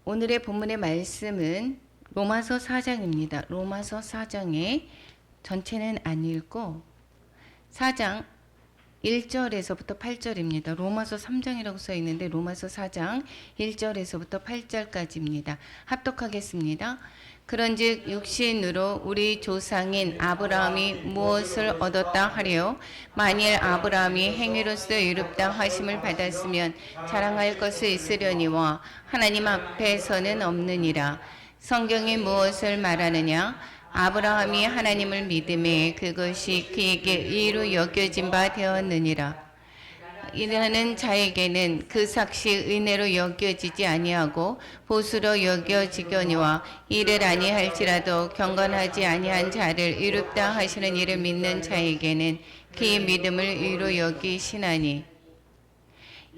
오늘의 본문의 말씀은 로마서 4장입니다. 로마서 4장의 전체는 안 읽고 4장 1절에서부터 8절입니다. 로마서 3장이라고 써 있는데 로마서 4장 1절에서부터 8절까지입니다. 합독하겠습니다. 그런즉 육신으로 우리 조상인 아브라함이 무엇을 얻었다 하리요? 만일 아브라함이 행위로서 의롭다 하심을 받았으면 자랑할 것이 있으려니와 하나님 앞에서는 없느니라. 성경이 무엇을 말하느냐? 아브라함이 하나님을 믿음에 그것이 그에게 의로 여겨진 바 되었느니라. 이라는 자에게는 그 삭시 은혜로 여겨지지 아니하고 보수로 여겨지거니와 이를 아니할지라도 경건하지 아니한 자를 의롭다 하시는 이를 믿는 자에게는 그의 믿음을 의로 여기시나니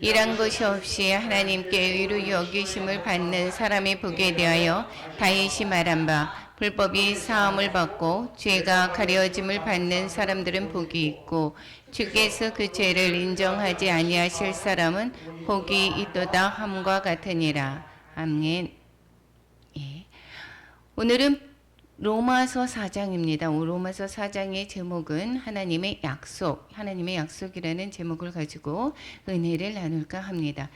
일한 것이 없이 하나님께 의로 여기심을 받는 사람이 보게 대하여 다윗이 말한 바 불법이 사함을 받고 죄가 가려짐을 받는 사람들은 복이 있고 주께서 그 죄를 인정하지 아니하실 사람은 복이 있도다 함과 같으니라. 아멘. 예. 오늘은 로마서 4장입니다. 로마서 4장의 제목은 하나님의 약속, 하나님의 약속이라는 제목을 가지고 은혜를 나눌까 합니다.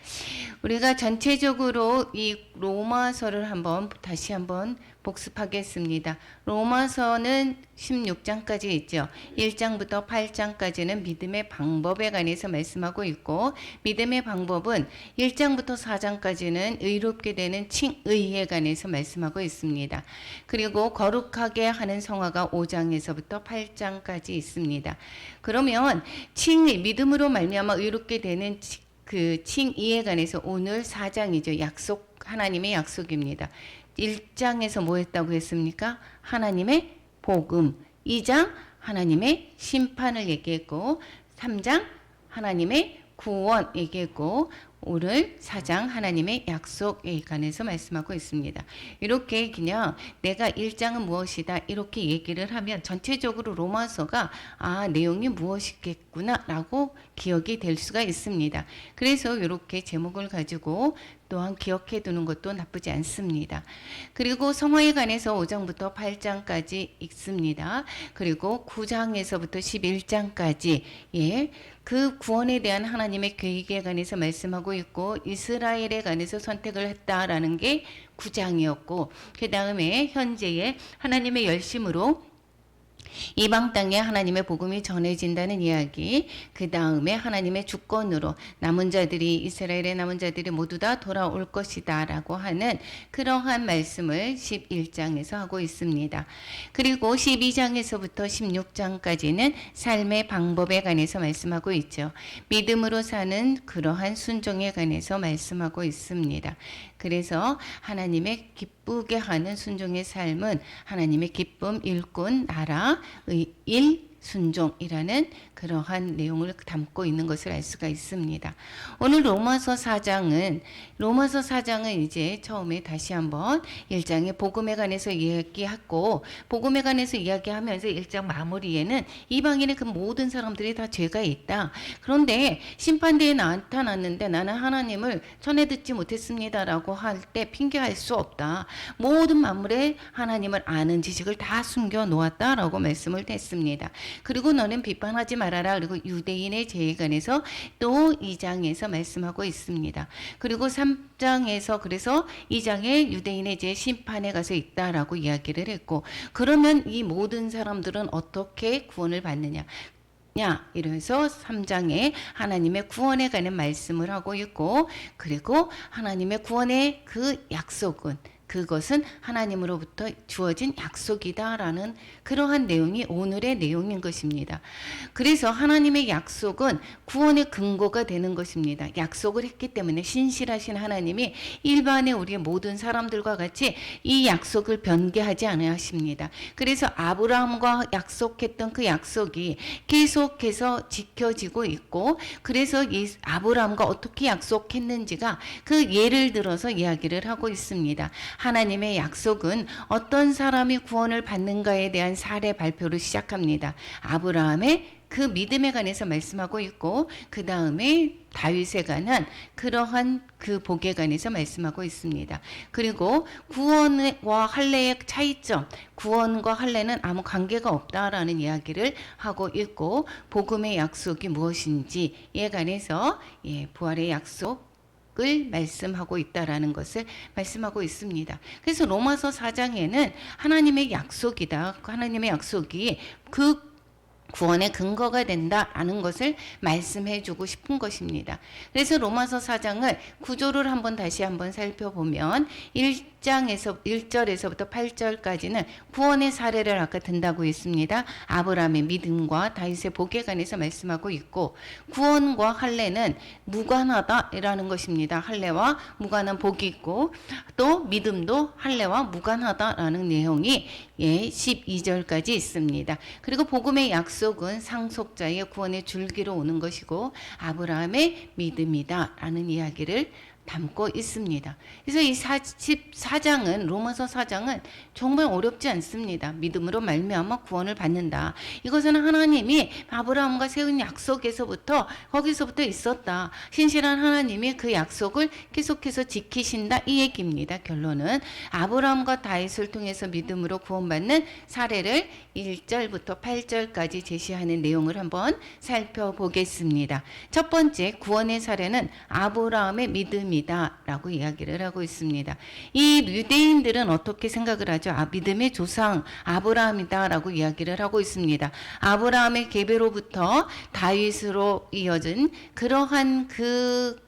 우리가 전체적으로 이 로마서를 다시 한번 복습하겠습니다. 로마서는 16장까지 있죠. 1장부터 8장까지는 믿음의 방법에 관해서 말씀하고 있고 믿음의 방법은 1장부터 4장까지는 의롭게 되는 칭의에 관해서 말씀하고 있습니다. 그리고 거룩하게 하는 성화가 5장에서부터 8장까지 있습니다. 그러면 칭의, 믿음으로 말미암아 의롭게 되는 그 칭의에 관해서 오늘 4장이죠. 약속, 하나님의 약속입니다. 1장에서 뭐 했다고 했습니까? 하나님의 복음. 2장 하나님의 심판을 얘기했고 3장 하나님의 구원 얘기했고 오늘 4장 하나님의 약속에 관해서 말씀하고 있습니다. 이렇게 그냥 내가 1장은 무엇이다 이렇게 얘기를 하면 전체적으로 로마서가 내용이 무엇이겠구나 라고 기억이 될 수가 있습니다. 그래서 이렇게 제목을 가지고 또한 기억해 두는 것도 나쁘지 않습니다. 그리고 성화에 관해서 5장부터 8장까지 읽습니다. 그리고 9장에서부터 11장까지 그 구원에 대한 하나님의 계획에 관해서 말씀하고 있고 이스라엘에 관해서 선택을 했다라는 게 9장이었고 그 다음에 현재의 하나님의 열심으로 이방 땅에 하나님의 복음이 전해진다는 이야기, 그 다음에 하나님의 주권으로 남은 자들이 이스라엘의 남은 자들이 모두 다 돌아올 것이다 라고 하는 그러한 말씀을 11장에서 하고 있습니다. 그리고 12장에서부터 16장까지는 삶의 방법에 관해서 말씀하고 있죠. 믿음으로 사는 그러한 순종에 관해서 말씀하고 있습니다. 그래서 하나님의 기쁘게 하는 순종의 삶은 하나님의 기쁨, 일꾼, 나라, 일, 순종이라는 그러한 내용을 담고 있는 것을 알 수가 있습니다. 오늘 로마서 4장은 이제 처음에 다시 한번 1장의 복음에 관해서 이야기하고 복음에 관해서 이야기하면서 1장 마무리에는 이방인의 그 모든 사람들이 다 죄가 있다. 그런데 심판대에 나타났는데 나는 하나님을 전해 듣지 못했습니다라고 할 때 핑계할 수 없다. 모든 만물에 하나님을 아는 지식을 다 숨겨 놓았다라고 말씀을 했습니다. 그리고 너는 비판하지 말아라. 그리고 유대인의 죄에 관해서 또 2장에서 말씀하고 있습니다. 그리고 3장에서 그래서 2장에 유대인의 죄 심판에 가서 있다라고 이야기를 했고 그러면 이 모든 사람들은 어떻게 구원을 받느냐? 이러면서 3장에 하나님의 구원에 관한 말씀을 하고 있고 그리고 하나님의 구원의 그 약속은 그것은 하나님으로부터 주어진 약속이다라는 그러한 내용이 오늘의 내용인 것입니다. 그래서 하나님의 약속은 구원의 근거가 되는 것입니다. 약속을 했기 때문에 신실하신 하나님이 일반의 우리의 모든 사람들과 같이 이 약속을 변개하지 않으십니다. 그래서 아브라함과 약속했던 그 약속이 계속해서 지켜지고 있고 그래서 이 아브라함과 어떻게 약속했는지가 그 예를 들어서 이야기를 하고 있습니다. 하나님의 약속은 어떤 사람이 구원을 받는가에 대한 사례 발표를 시작합니다. 아브라함의 그 믿음에 관해서 말씀하고 있고 그 다음에 다윗에 관한 그러한 그 복에 관해서 말씀하고 있습니다. 그리고 구원과 할례의 차이점, 구원과 할례는 아무 관계가 없다라는 이야기를 하고 있고 복음의 약속이 무엇인지에 관해서 부활의 약속 을 말씀하고 있다라는 것을 말씀하고 있습니다. 그래서 로마서 4장에는 하나님의 약속이다. 하나님의 약속이 그 구원의 근거가 된다라는 것을 말씀해 주고 싶은 것입니다. 그래서 로마서 4장을 구조를 다시 한번 살펴보면 1절에서부터 8절까지는 구원의 사례를 아까 든다고 했습니다. 아브라함의 믿음과 다윗의 복에 관해서 말씀하고 있고 구원과 할례는 무관하다라는 것입니다. 할례와 무관한 복이 있고 또 믿음도 할례와 무관하다라는 내용이 12절까지 있습니다. 그리고 복음의 약속은 상속자의 구원의 줄기로 오는 것이고 아브라함의 믿음이다라는 이야기를 담고 있습니다. 그래서 이 4장은 로마서 4장은 정말 어렵지 않습니다. 믿음으로 말미암아 구원을 받는다. 이것은 하나님이 아브라함과 세운 약속에서부터 거기서부터 있었다. 신실한 하나님이 그 약속을 계속해서 지키신다 이 얘기입니다. 결론은 아브라함과 다윗을 통해서 믿음으로 구원받는 사례를 1절부터 8절까지 제시하는 내용을 한번 살펴보겠습니다. 첫 번째 구원의 사례는 아브라함의 믿음이 라고 이야기를 하고 있습니다. 이 유대인들은 어떻게 생각을 하죠? 믿음의 조상 아브라함이다 라고 이야기를 하고 있습니다. 아브라함의 계배로부터 다윗으로 이어진 그러한 그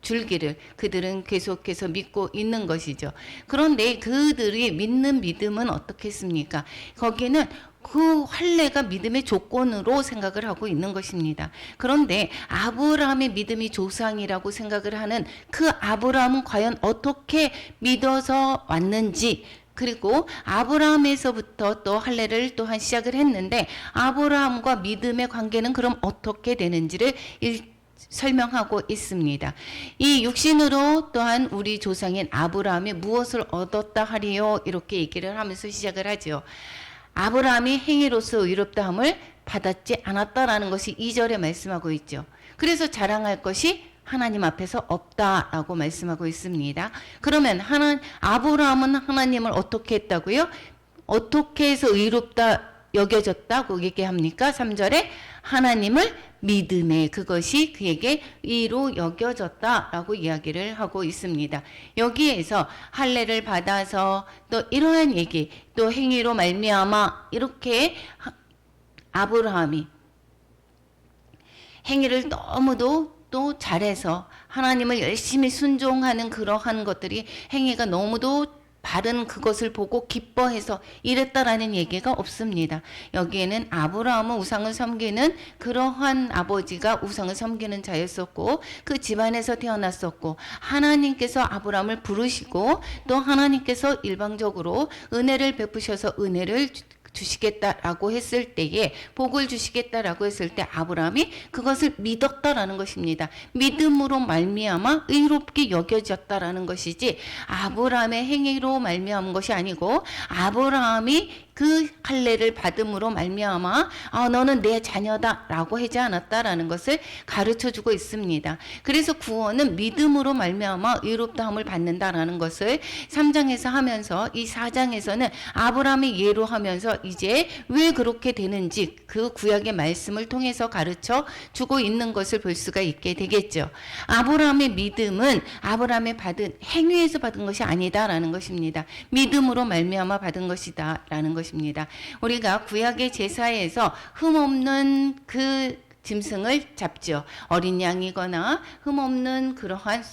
줄기를 그들은 계속해서 믿고 있는 것이죠. 그런데 그들이 믿는 믿음은 어떻겠습니까? 거기는 그 할례가 믿음의 조건으로 생각을 하고 있는 것입니다. 그런데 아브라함의 믿음이 조상이라고 생각을 하는 그 아브라함은 과연 어떻게 믿어서 왔는지 그리고 아브라함에서부터 또 할례를 또한 시작을 했는데 아브라함과 믿음의 관계는 그럼 어떻게 되는지를 설명하고 있습니다. 이 육신으로 또한 우리 조상인 아브라함이 무엇을 얻었다 하리요 이렇게 얘기를 하면서 시작을 하죠. 아브라함이 행위로서 의롭다함을 받았지 않았다라는 것이 2절에 말씀하고 있죠. 그래서 자랑할 것이 하나님 앞에서 없다라고 말씀하고 있습니다. 그러면 아브라함은 하나님을 어떻게 했다고요? 어떻게 해서 의롭다 여겨졌다고 얘기합니까? 3절에 하나님을 믿음에 그것이 그에게 의로 여겨졌다라고 이야기를 하고 있습니다. 여기에서 할례를 받아서 또 이러한 얘기 또 행위로 말미암아 이렇게 아브라함이 행위를 너무도 또 잘해서 하나님을 열심히 순종하는 그러한 것들이 행위가 너무도 바른 그것을 보고 기뻐해서 이랬다라는 얘기가 없습니다. 여기에는 아브라함은 우상을 섬기는 그러한 아버지가 우상을 섬기는 자였었고 그 집안에서 태어났었고 하나님께서 아브라함을 부르시고 또 하나님께서 일방적으로 은혜를 베푸셔서 은혜를 주시겠다라고 했을 때에 복을 주시겠다라고 했을 때 아브라함이 그것을 믿었다라는 것입니다. 믿음으로 말미암아 의롭게 여겨졌다라는 것이지 아브라함의 행위로 말미암은 것이 아니고 아브라함이 그 할례를 받음으로 말미암아 너는 내 자녀다라고 하지 않았다라는 것을 가르쳐주고 있습니다. 그래서 구원은 믿음으로 말미암아 의롭다함을 받는다라는 것을 3장에서 하면서 이 4장에서는 아브라함의 예로 하면서 이제 왜 그렇게 되는지 그 구약의 말씀을 통해서 가르쳐 주고 있는 것을 볼 수가 있게 되겠죠. 아브라함의 믿음은 아브라함의 받은 행위에서 받은 것이 아니다라는 것입니다. 믿음으로 말미암아 받은 것이다라는 것입니다. 우리가 구약의 제사에서 흠없는 그 짐승을 잡죠. 어린 양이거나 흠없는 그러한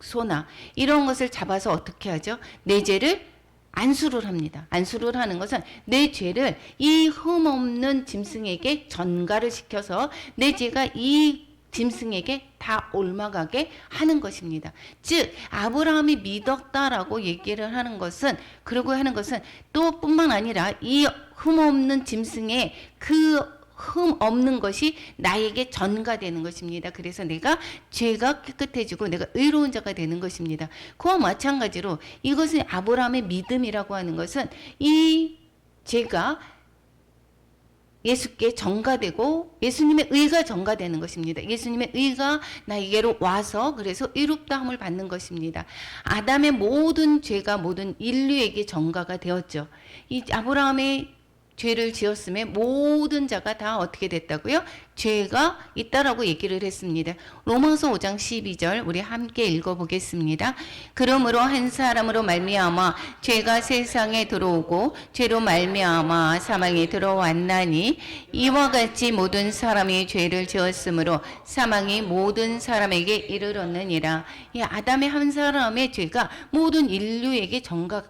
소나 이런 것을 잡아서 어떻게 하죠? 내 죄를 안수를 합니다. 안수를 하는 것은 내 죄를 이 흠없는 짐승에게 전가를 시켜서 내 죄가 이 짐승에게 다 옮아가게 하는 것입니다. 즉 아브라함이 믿었다라고 얘기를 하는 것은 그러고 하는 것은 또 뿐만 아니라 이 흠없는 짐승의 그 흠 없는 것이 나에게 전가되는 것입니다. 그래서 내가 죄가 깨끗해지고 내가 의로운 자가 되는 것입니다. 그와 마찬가지로 이것은 아브라함의 믿음이라고 하는 것은 이 죄가 예수께 전가되고 예수님의 의가 전가되는 것입니다. 예수님의 의가 나에게로 와서 그래서 의롭다함을 받는 것입니다. 아담의 모든 죄가 모든 인류에게 전가가 되었죠. 이 아브라함의 죄를 지었음에 모든 자가 다 어떻게 됐다고요? 죄가 있다라고 얘기를 했습니다. 로마서 5장 12절 우리 함께 읽어보겠습니다. 그러므로 한 사람으로 말미암아 죄가 세상에 들어오고 죄로 말미암아 사망이 들어왔나니 이와 같이 모든 사람이 죄를 지었으므로 사망이 모든 사람에게 이르렀느니라. 이 아담의 한 사람의 죄가 모든 인류에게 전가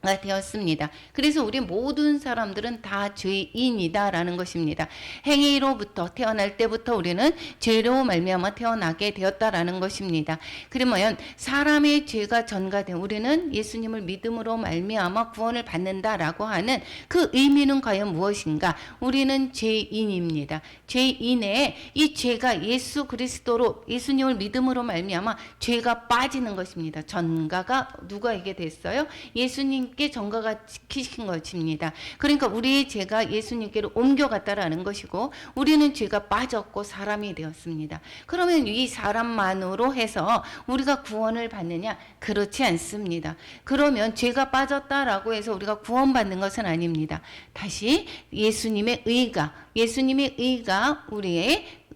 가 되었습니다. 그래서 우리 모든 사람들은 다 죄인이다라는 것입니다. 행위로부터 태어날 때부터 우리는 죄로 말미암아 태어나게 되었다라는 것입니다. 그러면 사람의 죄가 전가된 우리는 예수님을 믿음으로 말미암아 구원을 받는다라고 하는 그 의미는 과연 무엇인가? 우리는 죄인입니다. 죄인의 이 죄가 예수 그리스도로 예수님을 믿음으로 말미암아 죄가 빠지는 것입니다. 전가가 누가에게 됐어요? 예수님 께 전가가 시킨 것입니다. 그러니까 우리의 죄가 예수님께로 옮겨갔다라는 것이고 우리는 죄가 빠졌고 사람이 되었습니다. 그러면 이 사람만으로 해서 우리가 구원을 받느냐? 그렇지 않습니다. 그러면 죄가 빠졌다라고 해서 우리가 구원받는 것은 아닙니다. 다시 예수님의 의가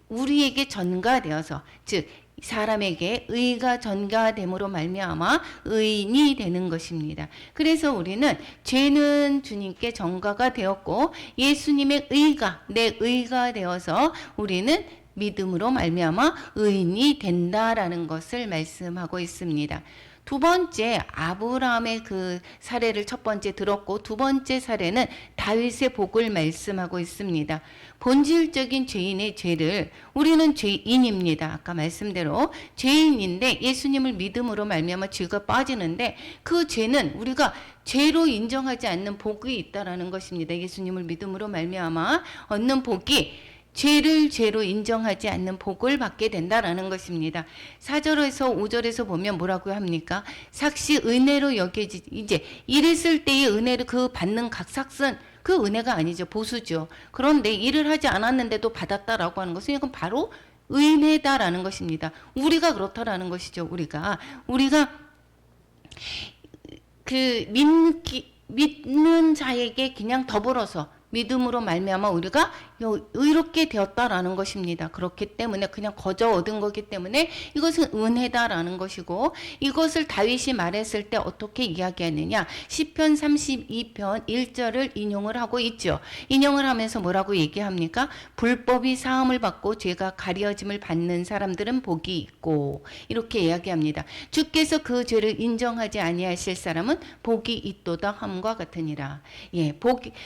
우리에게 전가되어서 즉 사람에게 의가 전가됨으로 말미암아 의인이 되는 것입니다. 그래서 우리는 죄는 주님께 전가가 되었고 예수님의 의가 내 의가 되어서 우리는 믿음으로 말미암아 의인이 된다라는 것을 말씀하고 있습니다. 두 번째 아브라함의 그 사례를 첫 번째 들었고 두 번째 사례는 다윗의 복을 말씀하고 있습니다. 본질적인 죄인의 죄를 우리는 죄인입니다. 아까 말씀대로 죄인인데 예수님을 믿음으로 말미암아 죄가 빠지는데 그 죄는 우리가 죄로 인정하지 않는 복이 있다라는 것입니다. 예수님을 믿음으로 말미암아 얻는 복이 죄를 죄로 인정하지 않는 복을 받게 된다라는 것입니다. 4절에서 5절에서 보면 뭐라고 합니까? 삭시 은혜로 여겨지지. 이제 이랬을 때의 은혜를 그 받는 각삭은 그 은혜가 아니죠. 보수죠. 그런데 일을 하지 않았는데도 받았다라고 하는 것은 이건 바로 은혜다라는 것입니다. 우리가 그렇다라는 것이죠. 우리가 그 믿는 자에게 그냥 더불어서 믿음으로 말미암아 우리가 의롭게 되었다라는 것입니다. 그렇기 때문에 그냥 거저 얻은 거기 때문에 이것은 은혜다라는 것이고 이것을 다윗이 말했을 때 어떻게 이야기하느냐? 시편 32편 1절을 인용을 하고 있죠. 인용을 하면서 뭐라고 얘기합니까? 불법이 사함을 받고 죄가 가려짐을 받는 사람들은 복이 있고 이렇게 이야기합니다. 주께서 그 죄를 인정하지 아니하실 사람은 복이 있도다 함과 같으니라. 예,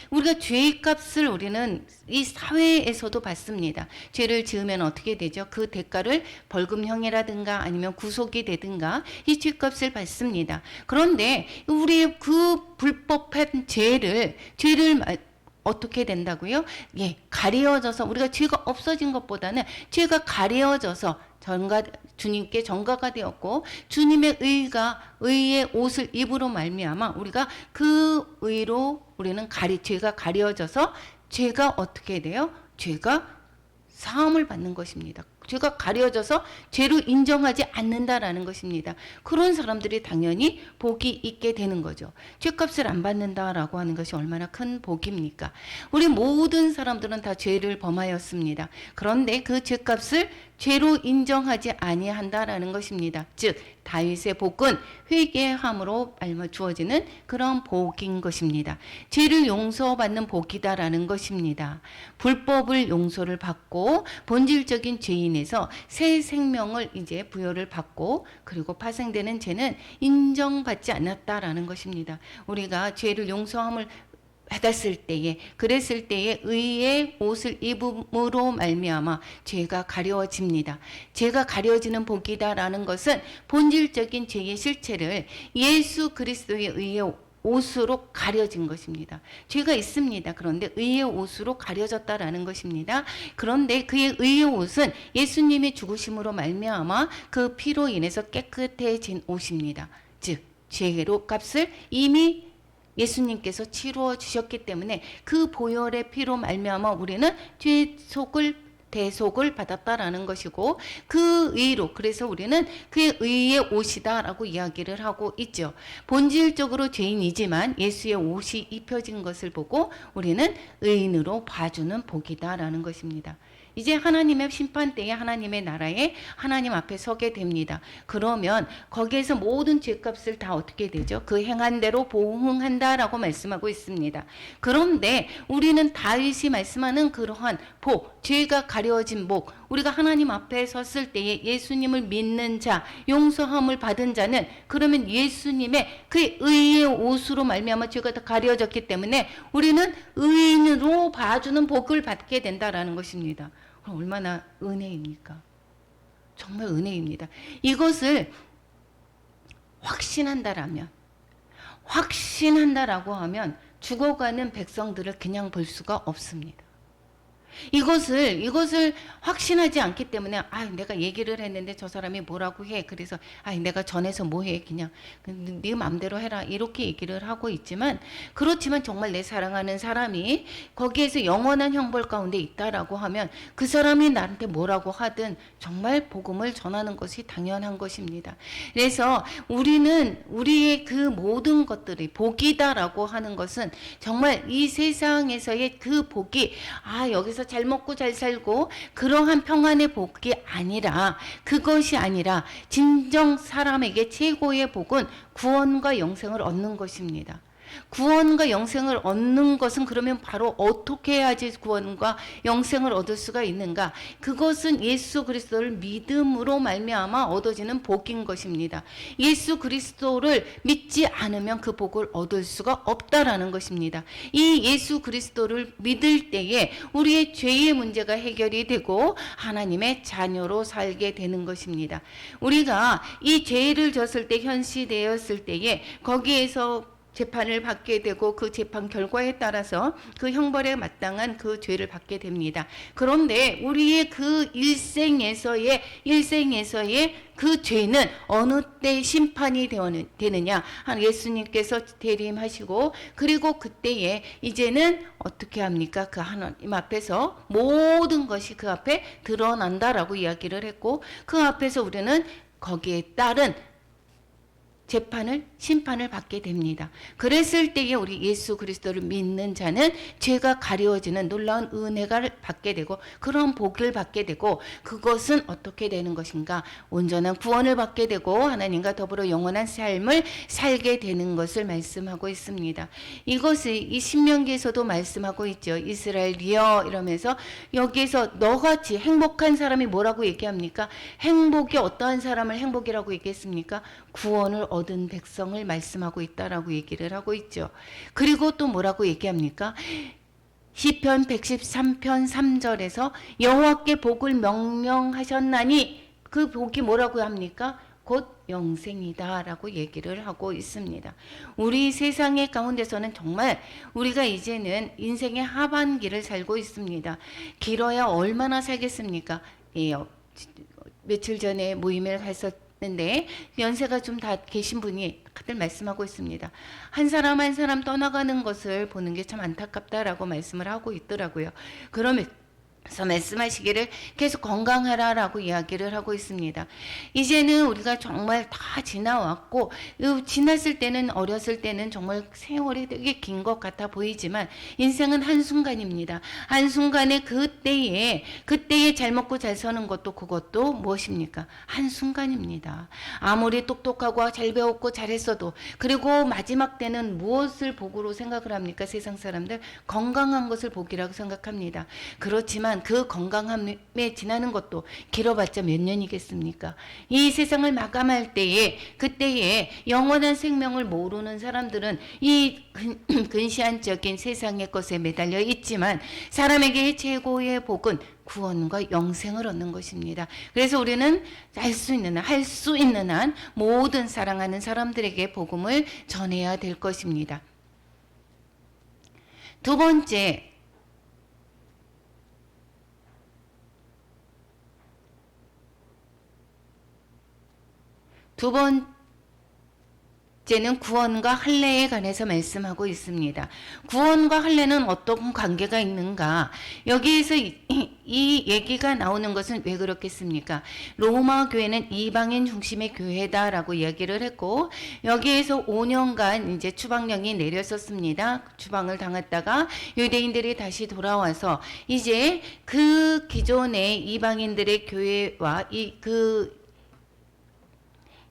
우리가 죄의 값을 우리는 이 사회에서도 받습니다. 죄를 지으면 어떻게 되죠? 그 대가를 벌금형이라든가 아니면 구속이 되든가 이 죄값을 받습니다. 그런데 우리의 그 불법한 죄를 어떻게 된다고요? 예, 가려져서 우리가 죄가 없어진 것보다는 죄가 가려져서 주님께 전가가 되었고 주님의 의의 옷을 입으로 말미암아 우리가 그 의로 우리는 죄가 가려져서 죄가 어떻게 돼요? 죄가 사함을 받는 것입니다. 죄가 가려져서 죄로 인정하지 않는다라는 것입니다. 그런 사람들이 당연히 복이 있게 되는 거죠. 죄값을 안 받는다라고 하는 것이 얼마나 큰 복입니까? 우리 모든 사람들은 다 죄를 범하였습니다. 그런데 그 죄값을 죄로 인정하지 아니한다라는 것입니다. 즉 다윗의 복은 회개함으로 주어지는 그런 복인 것입니다. 죄를 용서받는 복이다라는 것입니다. 불법을 용서를 받고 본질적인 죄인에서 새 생명을 이제 부여를 받고 그리고 파생되는 죄는 인정받지 않았다라는 것입니다. 우리가 죄를 용서함을 그랬을 때에 의의 옷을 입음으로 말미암아 죄가 가려집니다. 죄가 가려지는 복이다라는 것은 본질적인 죄의 실체를 예수 그리스도의 의의 옷으로 가려진 것입니다. 죄가 있습니다. 그런데 의의 옷으로 가려졌다라는 것입니다. 그런데 그의 의의 옷은 예수님의 죽으심으로 말미암아 그 피로 인해서 깨끗해진 옷입니다. 즉 죄로 값을 이미 예수님께서 치루어 주셨기 때문에 그 보혈의 피로 말미암아 우리는 죄 속을 대속을 받았다라는 것이고 그 의로 그래서 우리는 그 의의 옷이다라고 이야기를 하고 있죠. 본질적으로 죄인이지만 예수의 옷이 입혀진 것을 보고 우리는 의인으로 봐주는 복이다라는 것입니다. 이제 하나님의 심판대에 하나님의 나라에 하나님 앞에 서게 됩니다. 그러면 거기에서 모든 죄값을 다 어떻게 되죠? 그 행한 대로 보응한다라고 말씀하고 있습니다. 그런데 우리는 다윗이 말씀하는 그러한 복, 죄가 가려진 목, 우리가 하나님 앞에 섰을 때에 예수님을 믿는 자, 용서함을 받은 자는 그러면 예수님의 그 의의 옷으로 말미암아 죄가 다 가려졌기 때문에 우리는 의인으로 봐주는 복을 받게 된다라는 것입니다. 얼마나 은혜입니까? 정말 은혜입니다. 이것을 확신한다라고 하면 죽어가는 백성들을 그냥 볼 수가 없습니다. 이것을 확신하지 않기 때문에 내가 얘기를 했는데 저 사람이 뭐라고 해. 그래서 내가 전해서 뭐 해. 그냥 네 마음대로 해라. 이렇게 얘기를 하고 있지만 그렇지만 정말 내 사랑하는 사람이 거기에서 영원한 형벌 가운데 있다라고 하면 그 사람이 나한테 뭐라고 하든 정말 복음을 전하는 것이 당연한 것입니다. 그래서 우리는 우리의 그 모든 것들이 복이다라고 하는 것은 정말 이 세상에서의 그 복이 여기서 잘 먹고 잘 살고 그러한 평안의 복이 아니라 그것이 아니라 진정 사람에게 최고의 복은 구원과 영생을 얻는 것입니다. 구원과 영생을 얻는 것은 그러면 바로 어떻게 해야지 구원과 영생을 얻을 수가 있는가? 그것은 예수 그리스도를 믿음으로 말미암아 얻어지는 복인 것입니다. 예수 그리스도를 믿지 않으면 그 복을 얻을 수가 없다라는 것입니다. 이 예수 그리스도를 믿을 때에 우리의 죄의 문제가 해결이 되고 하나님의 자녀로 살게 되는 것입니다. 우리가 이 죄를 졌을 때 현시되었을 때에 거기에서 재판을 받게 되고 그 재판 결과에 따라서 그 형벌에 마땅한 그 죄를 받게 됩니다. 그런데 우리의 그 일생에서의 그 죄는 어느 때 심판이 되느냐? 예수님께서 대림하시고 그리고 그때에 이제는 어떻게 합니까? 그 하나님 앞에서 모든 것이 그 앞에 드러난다라고 이야기를 했고 그 앞에서 우리는 거기에 따른 심판을 받게 됩니다. 그랬을 때에 우리 예수 그리스도를 믿는 자는 죄가 가려워지는 놀라운 은혜가 받게 되고 그런 복을 받게 되고 그것은 어떻게 되는 것인가? 온전한 구원을 받게 되고 하나님과 더불어 영원한 삶을 살게 되는 것을 말씀하고 있습니다. 이것을 이 신명기에서도 말씀하고 있죠. 이스라엘이여 이러면서 여기에서 너같이 행복한 사람이 뭐라고 얘기합니까? 행복이 어떠한 사람을 행복이라고 얘기했습니까? 구원을 얻은 백성을 말씀하고 있다라고 얘기를 하고 있죠. 그리고 또 뭐라고 얘기합니까? 시편 113편 3절에서 여호와께 복을 명령하셨나니 그 복이 뭐라고 합니까? 곧 영생이다라고 얘기를 하고 있습니다. 우리 세상의 가운데서는 정말 우리가 이제는 인생의 하반기를 살고 있습니다. 길어야 얼마나 살겠습니까? 며칠 전에 모임을 했었는데 연세가 좀 다 계신 분이 다들 말씀하고 있습니다. 한 사람 한 사람 떠나가는 것을 보는 게 참 안타깝다라고 말씀을 하고 있더라고요. 그러면서 말씀하시기를 계속 건강하라라고 이야기를 하고 있습니다. 이제는 우리가 정말 다 지나왔고 지났을 때는 어렸을 때는 정말 세월이 되게 긴 것 같아 보이지만 인생은 한순간입니다. 한순간에 그때에 잘 먹고 잘 사는 것도 그것도 무엇입니까? 한순간입니다. 아무리 똑똑하고 잘 배웠고 잘했어도 그리고 마지막 때는 무엇을 복으로 생각을 합니까? 세상 사람들 건강한 것을 복이라고 생각합니다. 그렇지만 그 건강함에 지나는 것도 길어봤자 몇 년이겠습니까? 이 세상을 마감할 때에 그때에 영원한 생명을 모르는 사람들은 이 근시안적인 세상의 것에 매달려 있지만 사람에게 최고의 복은 구원과 영생을 얻는 것입니다. 그래서 우리는 할 수 있는 한 모든 사랑하는 사람들에게 복음을 전해야 될 것입니다. 두 이제는 구원과 할례에 관해서 말씀하고 있습니다. 구원과 할례는 어떤 관계가 있는가? 여기에서 이 얘기가 나오는 것은 왜 그렇겠습니까? 로마 교회는 이방인 중심의 교회다라고 이야기를 했고 여기에서 5년간 이제 추방령이 내렸었습니다. 추방을 당했다가 유대인들이 다시 돌아와서 이제 그 기존의 이방인들의 교회와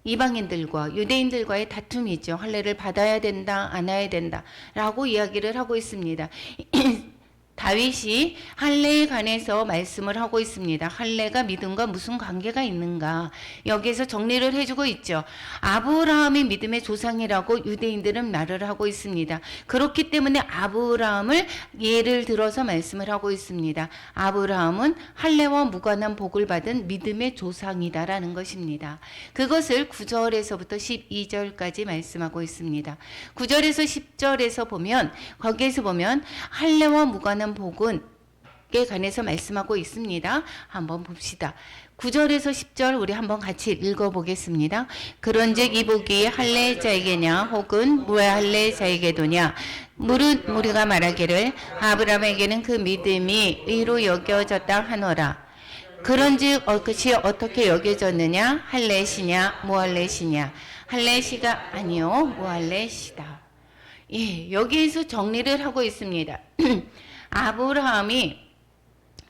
이방인들과 유대인들과의 다툼이죠. 할례를 받아야 된다, 안 해야 된다라고 이야기를 하고 있습니다. 다윗이 할례에 관해서 말씀을 하고 있습니다. 할례가 믿음과 무슨 관계가 있는가? 여기에서 정리를 해주고 있죠. 아브라함이 믿음의 조상이라고 유대인들은 말을 하고 있습니다. 그렇기 때문에 아브라함을 예를 들어서 말씀을 하고 있습니다. 아브라함은 할례와 무관한 복을 받은 믿음의 조상이다라는 것입니다. 그것을 9절에서부터 12절까지 말씀하고 있습니다. 9절에서 10절에서 보면 거기에서 보면 할례와 무관한 복은 에 관해서 말씀하고 있습니다. 한번 봅시다. 9절에서 10절 우리 한번 같이 읽어보겠습니다. 그런즉 이 복이 할례자에게냐 혹은 무할례자에게도냐 무릇 우리가 말하기를 아브라함에게는 그 믿음이 의로 여겨졌다 하노라. 그런즉 그것이 어떻게 여겨졌느냐? 할례시냐 무할례시냐? 할례시가 아니요 무할례시다. 예, 여기에서 정리를 하고 있습니다. 아브라함이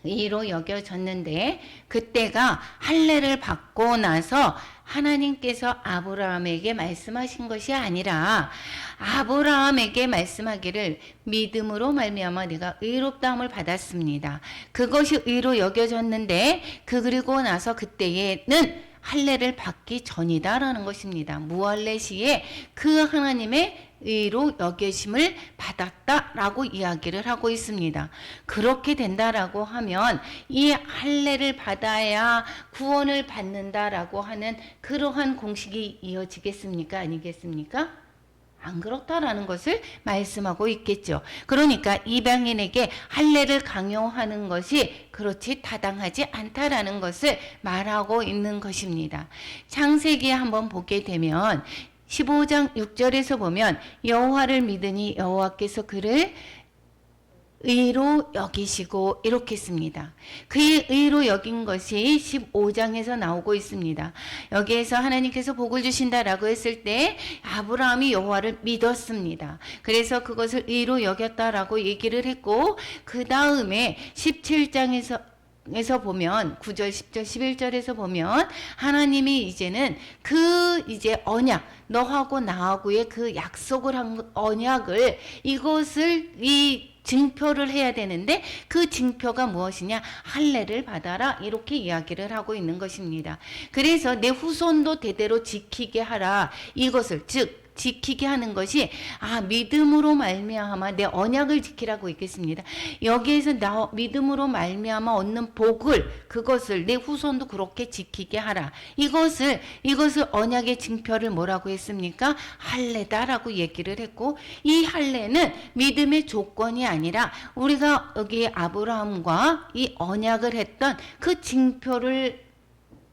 의로 여겨졌는데 그때가 할례를 받고 나서 하나님께서 아브라함에게 말씀하신 것이 아니라 아브라함에게 말씀하기를 믿음으로 말미암아 네가 의롭다함을 받았습니다. 그것이 의로 여겨졌는데 그리고 나서 그때에는 할례를 받기 전이다라는 것입니다. 무할례 시에 그 하나님의 의로 여겨심을 받았다라고 이야기를 하고 있습니다. 그렇게 된다라고 하면 이 할례를 받아야 구원을 받는다라고 하는 그러한 공식이 이어지겠습니까? 아니겠습니까? 안 그렇다라는 것을 말씀하고 있겠죠. 그러니까 이방인에게 할례를 강요하는 것이 그렇지 타당하지 않다라는 것을 말하고 있는 것입니다. 창세기에 한번 보게 되면 15장 6절에서 보면 여호와를 믿으니 여호와께서 그를 의로 여기시고 이렇게 씁니다. 그의 의로 여긴 것이 15장에서 나오고 있습니다. 여기에서 하나님께서 복을 주신다라고 했을 때 아브라함이 여호와를 믿었습니다. 그래서 그것을 의로 여겼다라고 얘기를 했고 그 다음에 17장에서 보면 9절, 10절, 11절에서 보면 하나님이 이제는 이제 언약 너하고 나하고의 그 약속을 한 언약을 이것을 증표를 해야 되는데 그 증표가 무엇이냐? 할례를 받아라 이렇게 이야기를 하고 있는 것입니다. 그래서 내 후손도 대대로 지키게 하라 이것을 즉 지키게 하는 것이 믿음으로 말미암아 내 언약을 지키라고 있겠습니다. 여기에서 믿음으로 말미암아 얻는 복을 그것을 내 후손도 그렇게 지키게 하라. 이것을 언약의 증표를 뭐라고 했습니까? 할례다라고 얘기를 했고 이 할례는 믿음의 조건이 아니라 우리가 여기 아브라함과 이 언약을 했던 그 증표를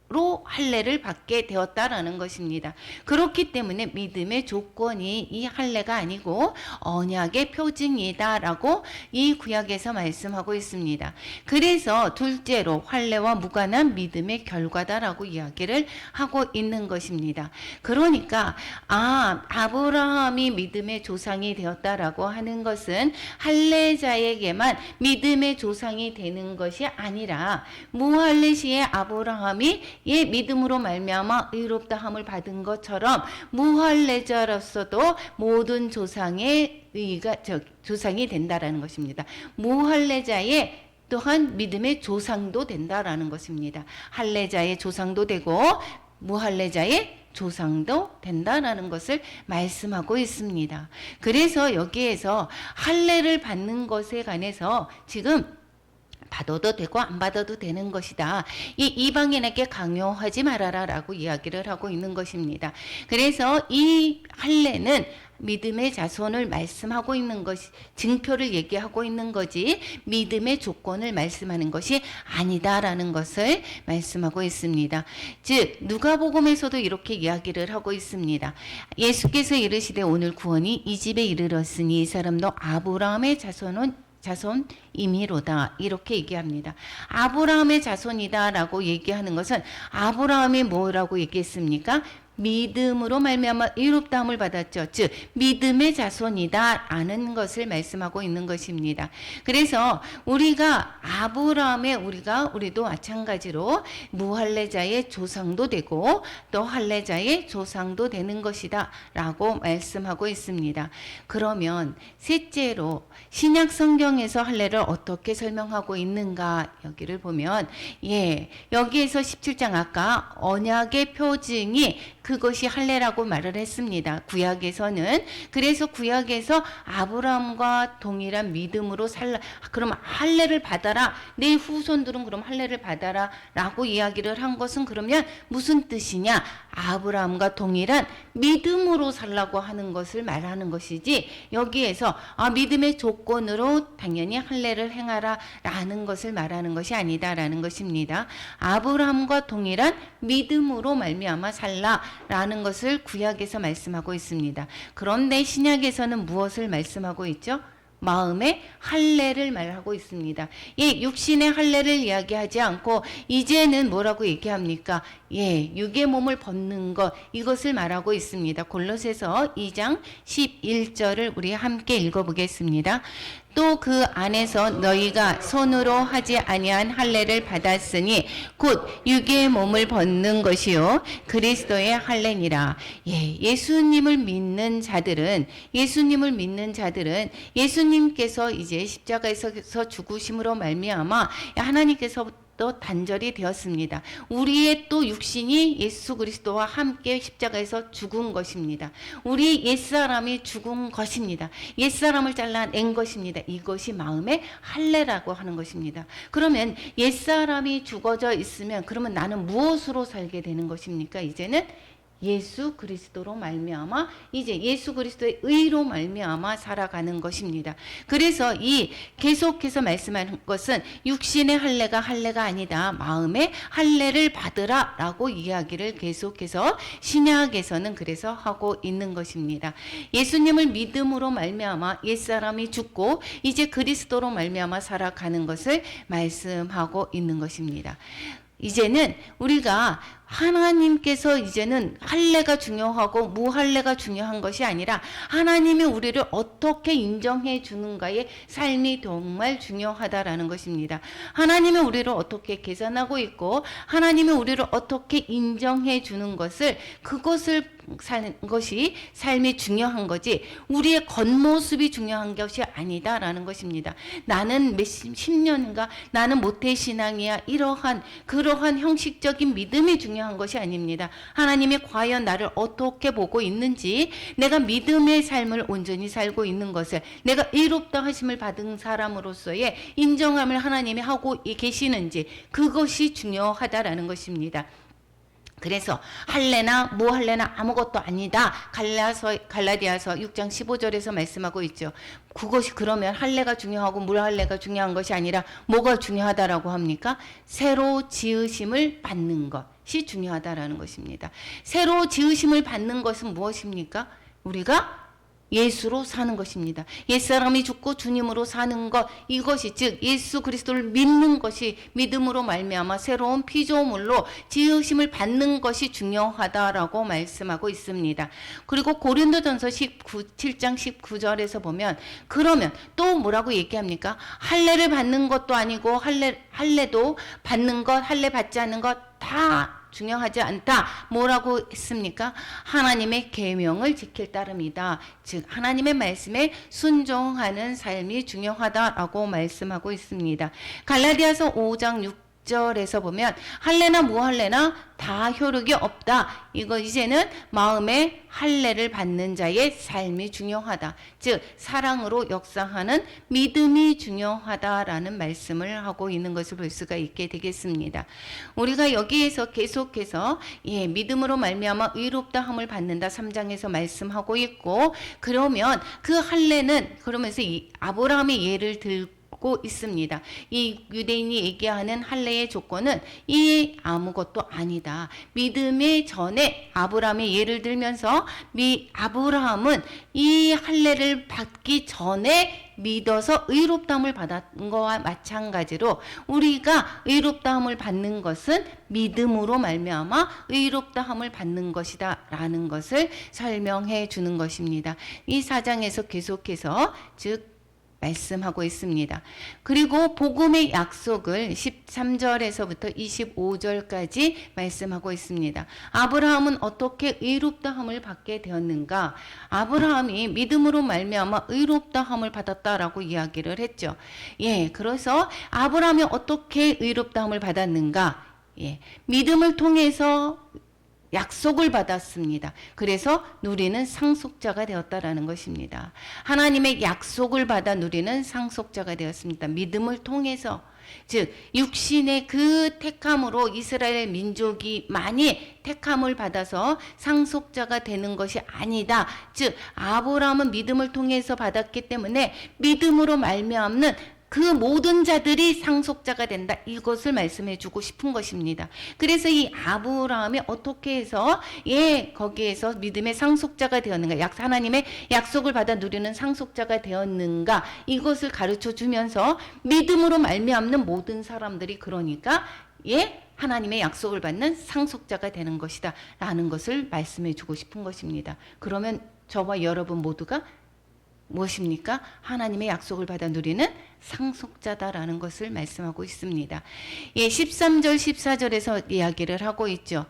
로 할례를 받게 되었다라는 것입니다. 그렇기 때문에 믿음의 조건이 이 할례가 아니고 언약의 표징이다라고 이 구약에서 말씀하고 있습니다. 그래서 둘째로 할례와 무관한 믿음의 결과다라고 이야기를 하고 있는 것입니다. 그러니까 아브라함이 믿음의 조상이 되었다라고 하는 것은 할례자에게만 믿음의 조상이 되는 것이 아니라 무할례 시에 아브라함이 믿음으로 말미암아 의롭다함을 받은 것처럼 무할례자로서도 모든 조상의 조상이 된다라는 것입니다. 무할례자의 또한 믿음의 조상도 된다라는 것입니다. 할례자의 조상도 되고 무할례자의 조상도 된다라는 것을 말씀하고 있습니다. 그래서 여기에서 할례를 받는 것에 관해서 지금 받아도 되고 안 받아도 되는 것이다. 이 이방인에게 강요하지 말아라 라고 이야기를 하고 있는 것입니다. 그래서 이 할례는 믿음의 자손을 말씀하고 있는 것이, 증표를 얘기하고 있는 거지 믿음의 조건을 말씀하는 것이 아니다라는 것을 말씀하고 있습니다. 즉 누가복음에서도 이렇게 이야기를 하고 있습니다. 예수께서 이르시되 오늘 구원이 이 집에 이르렀으니 이 사람도 아브라함의 자손임이로다, 이렇게 얘기합니다. 아브라함의 자손이다라고 얘기하는 것은 아브라함이 뭐라고 얘기했습니까? 믿음으로 말미암아 의롭다함을 받았죠. 즉 믿음의 자손이다라는 것을 말씀하고 있는 것입니다. 그래서 우리가 아브라함의 우리도 마찬가지로 무할례자의 조상도 되고 또 할례자의 조상도 되는 것이다라고 말씀하고 있습니다. 그러면 셋째로 신약 성경에서 할례를 어떻게 설명하고 있는가, 여기를 보면 여기에서 17장 아까 언약의 표징이 그것이 할례라고 말을 했습니다. 구약에서는. 그래서 구약에서 아브라함과 동일한 믿음으로 살라. 그럼 할례를 받아라. 내 후손들은 그럼 할례를 받아라 라고 이야기를 한 것은 그러면 무슨 뜻이냐? 아브라함과 동일한 믿음으로 살라고 하는 것을 말하는 것이지, 여기에서 믿음의 조건으로 당연히 할례를 행하라 라는 것을 말하는 것이 아니다라는 것입니다. 아브라함과 동일한 믿음으로 말미암아 살라 라는 것을 구약에서 말씀하고 있습니다. 그런데 신약에서는 무엇을 말씀하고 있죠? 마음의 할례를 말하고 있습니다. 육신의 할례를 이야기하지 않고 이제는 뭐라고 얘기합니까? 육의 몸을 벗는 것, 이것을 말하고 있습니다. 골로새서 2장 11절을 우리 함께 읽어보겠습니다. 또 그 안에서 너희가 손으로 하지 아니한 할례를 받았으니 곧 육의 몸을 벗는 것이요 그리스도의 할례니라. 예수님을 믿는 자들은 예수님께서 이제 십자가에서 죽으심으로 말미암아 하나님께서 또 단절이 되었습니다. 우리의 또 육신이 예수 그리스도와 함께 십자가에서 죽은 것입니다. 우리 옛사람이 죽은 것입니다. 옛사람을 잘라낸 것입니다. 이것이 마음의 할례라고 하는 것입니다. 그러면 옛사람이 죽어져 있으면 그러면 나는 무엇으로 살게 되는 것입니까? 이제는 예수 그리스도로 말미암아, 이제 예수 그리스도의 의로 말미암아 살아가는 것입니다. 그래서 이 계속해서 말씀하는 것은 육신의 할례가 아니다. 마음의 할례를 받으라라고 이야기를 계속해서 신약에서는 그래서 하고 있는 것입니다. 예수님을 믿음으로 말미암아 옛사람이 죽고 이제 그리스도로 말미암아 살아가는 것을 말씀하고 있는 것입니다. 이제는 우리가 하나님께서 이제는 할례가 중요하고 무할례가 중요한 것이 아니라 하나님이 우리를 어떻게 인정해 주는가의 삶이 정말 중요하다라는 것입니다. 하나님이 우리를 어떻게 계산하고 있고 하나님이 우리를 어떻게 인정해 주는 것을, 그것을 사는 것이 삶이 중요한 거지 우리의 겉모습이 중요한 것이 아니다라는 것입니다. 나는 몇십 년인가 나는 모태신앙이야, 그러한 형식적인 믿음이 중요한 것이 아닙니다. 하나님이 과연 나를 어떻게 보고 있는지, 내가 믿음의 삶을 온전히 살고 있는 것을, 내가 의롭다 하심을 받은 사람으로서의 인정함을 하나님이 하고 계시는지, 그것이 중요하다라는 것입니다. 그래서 할례나 무할례나 아무것도 아니다. 갈라디아서 6장 15절에서 말씀하고 있죠. 그것이 그러면 할례가 중요하고 무할례가 중요한 것이 아니라 뭐가 중요하다라고 합니까? 새로 지으심을 받는 것이 중요하다라는 것입니다. 새로 지으심을 받는 것은 무엇입니까? 우리가 예수로 사는 것입니다. 옛사람이 죽고 주님으로 사는 것, 이것이 즉 예수 그리스도를 믿는 것이, 믿음으로 말미암아 새로운 피조물로 지으심을 받는 것이 중요하다라고 말씀하고 있습니다. 그리고 고린도전서 7장 19절에서 보면 그러면 또 뭐라고 얘기합니까? 할례를 받는 것도 아니고 할례도 받는 것, 할례 받지 않는 것 다 중요하지 않다. 뭐라고 했습니까? 하나님의 계명을 지킬 따름이다. 즉 하나님의 말씀에 순종하는 삶이 중요하다라고 말씀하고 있습니다. 갈라디아서 5장 6절에서 보면 할례나 무할례나 다 효력이 없다. 이거 이제는 마음의 할례를 받는 자의 삶이 중요하다. 즉 사랑으로 역사하는 믿음이 중요하다라는 말씀을 하고 있는 것을 볼 수가 있게 되겠습니다. 우리가 여기에서 계속해서 믿음으로 말미암아 의롭다함을 받는다 3장에서 말씀하고 있고, 그러면 그 할례는 그러면서 이 아브라함의 예를 들고 있습니다. 이 유대인이 얘기하는 할례의 조건은 이 아무것도 아니다. 믿음의 전에 아브라함의 예를 들면서 아브라함은 이 할례를 받기 전에 믿어서 의롭다함을 받은 것과 마찬가지로 우리가 의롭다함을 받는 것은 믿음으로 말미암아 의롭다함을 받는 것이다 라는 것을 설명해 주는 것입니다. 이 4장에서 계속해서 즉 말씀하고 있습니다. 그리고 복음의 약속을 13절에서부터 25절까지 말씀하고 있습니다. 아브라함은 어떻게 의롭다함을 받게 되었는가? 아브라함이 믿음으로 말미암아 의롭다함을 받았다라고 이야기를 했죠. 그래서 아브라함이 어떻게 의롭다함을 받았는가? 믿음을 통해서 약속을 받았습니다. 그래서 누리는 상속자가 되었다라는 것입니다. 하나님의 약속을 받아 누리는 상속자가 되었습니다. 믿음을 통해서, 즉 육신의 그 택함으로 이스라엘 민족이 많이 택함을 받아서 상속자가 되는 것이 아니다. 즉 아브라함은 믿음을 통해서 받았기 때문에 믿음으로 말미암는 그 모든 자들이 상속자가 된다. 이것을 말씀해 주고 싶은 것입니다. 그래서 이 아브라함이 어떻게 해서 거기에서 믿음의 상속자가 되었는가, 하나님의 약속을 받아 누리는 상속자가 되었는가, 이것을 가르쳐 주면서 믿음으로 말미암는 모든 사람들이 그러니까 하나님의 약속을 받는 상속자가 되는 것이다 라는 것을 말씀해 주고 싶은 것입니다. 그러면 저와 여러분 모두가 무엇입니까? 하나님의 약속을 받아 누리는 상속자다라는 것을 말씀하고 있습니다. 13절 14절에서 이야기를 하고 있죠.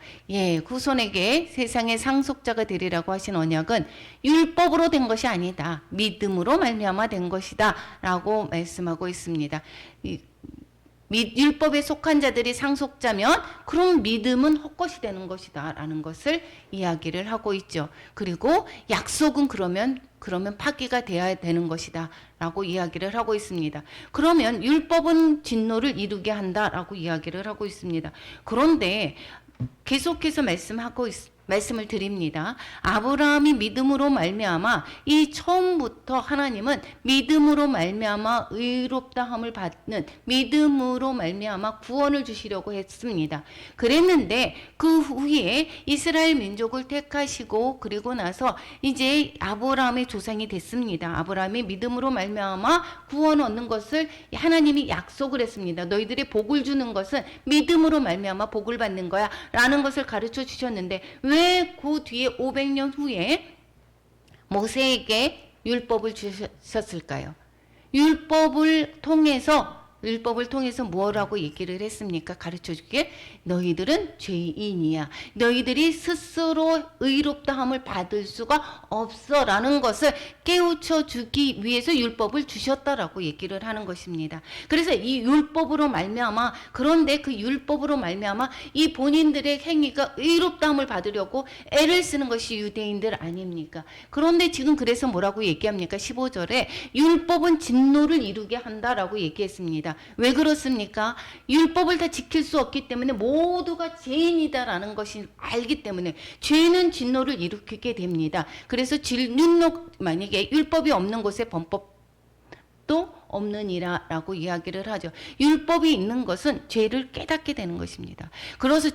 후손에게 세상의 상속자가 되리라고 하신 언약은 율법으로 된 것이 아니다. 믿음으로 말미암아 된 것이다 라고 말씀하고 있습니다. 율법에 속한 자들이 상속자면 그럼 믿음은 헛것이 되는 것이다 라는 것을 이야기를 하고 있죠. 그리고 약속은 그러면 파기가 되어야 되는 것이다 라고 이야기를 하고 있습니다. 그러면 율법은 진노를 이루게 한다 라고 이야기를 하고 있습니다. 그런데 계속해서 말씀을 드립니다. 아브라함이 믿음으로 말미암아 이 처음부터 하나님은 믿음으로 말미암아 의롭다함을 받는, 믿음으로 말미암아 구원을 주시려고 했습니다. 그랬는데 그 후에 이스라엘 민족을 택하시고 그리고 나서 이제 아브라함의 조상이 됐습니다. 아브라함이 믿음으로 말미암아 구원 얻는 것을 하나님이 약속을 했습니다. 너희들이 복을 주는 것은 믿음으로 말미암아 복을 받는 거야 라는 것을 가르쳐 주셨는데 왜 그 뒤에 500년 후에 모세에게 율법을 주셨을까요? 율법을 통해서 뭐라고 얘기를 했습니까? 가르쳐 주기에 너희들은 죄인이야. 너희들이 스스로 의롭다함을 받을 수가 없어 라는 것을 깨우쳐 주기 위해서 율법을 주셨다라고 얘기를 하는 것입니다. 그래서 이 율법으로 말미암아, 그런데 그 율법으로 말미암아 이 본인들의 행위가 의롭다함을 받으려고 애를 쓰는 것이 유대인들 아닙니까? 그런데 지금 그래서 뭐라고 얘기합니까? 15절에 율법은 진노를 이루게 한다라고 얘기했습니다. 왜 그렇습니까? 율법을 다 지킬 수 없기 때문에 모두가 죄인이다라는 것이 알기 때문에 죄는 진노를 일으키게 됩니다. 그래서 만약에 율법이 없는 곳에 범법도 없느니라라고 이야기를 하죠. 율법이 있는 것은 죄를 깨닫게 되는 것입니다. 그래서